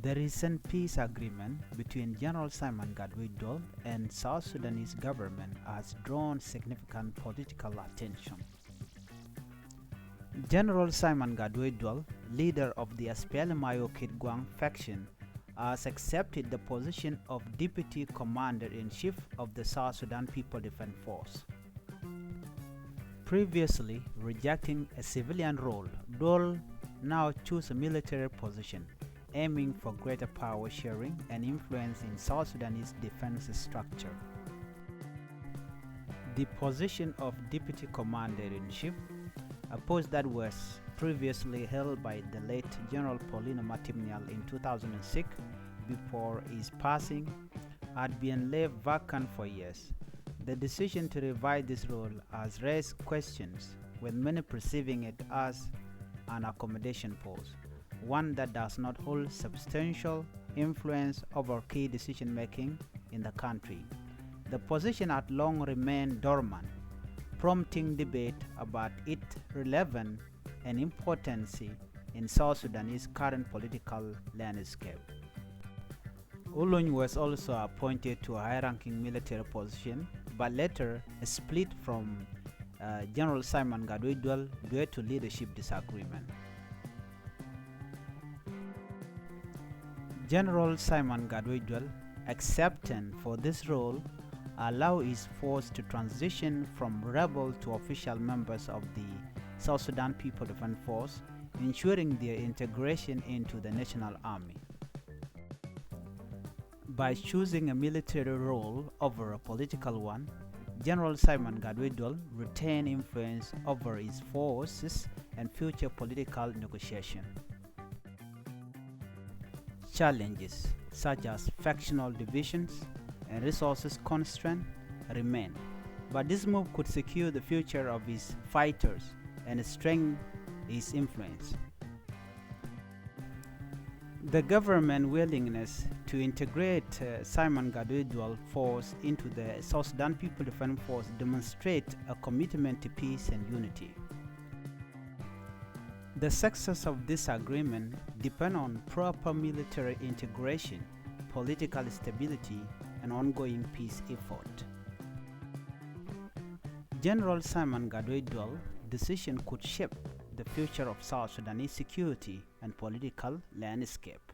The recent peace agreement between General Simon Gatwech Duol and South Sudanese government has drawn significant political attention. General Simon Gatwech Duol, leader of the SPLM-IO Kit-Gwang faction, has accepted the position of Deputy Commander-in-Chief of the South Sudan People Defense Force. Previously rejecting a civilian role, Duol now chooses a military position, aiming for greater power sharing and influence in South Sudanese defense structure. The position of Deputy Commander-in-Chief, a post that was previously held by the late General Paulino Matimnial in 2006 before his passing, had been left vacant for years. The decision to revive this role has raised questions, with many perceiving it as an accommodation post, one that does not hold substantial influence over key decision-making in the country. The position had long remained dormant, prompting debate about its relevance and importance in South Sudanese current political landscape. Uluny was also appointed to a high-ranking military position, but later split from General Simon Gatwech Duol due to leadership disagreement. General Simon Gatwech Duol acceptance for this role allow his force to transition from rebel to official members of the South Sudan People Defense Force, ensuring their integration into the National Army. By choosing a military role over a political one, General Simon Gatwech Duol retained influence over his forces and future political negotiation. Challenges such as factional divisions and resources constraints remain, but this move could secure the future of his fighters and strengthen his influence. The government's willingness to integrate Simon Gatwech Duol force into the South Sudan People Defense Force demonstrates a commitment to peace and unity. The success of this agreement depends on proper military integration, political stability, and ongoing peace effort. General Simon Gatwech Duol's decision could shape the future of South Sudanese security and political landscape.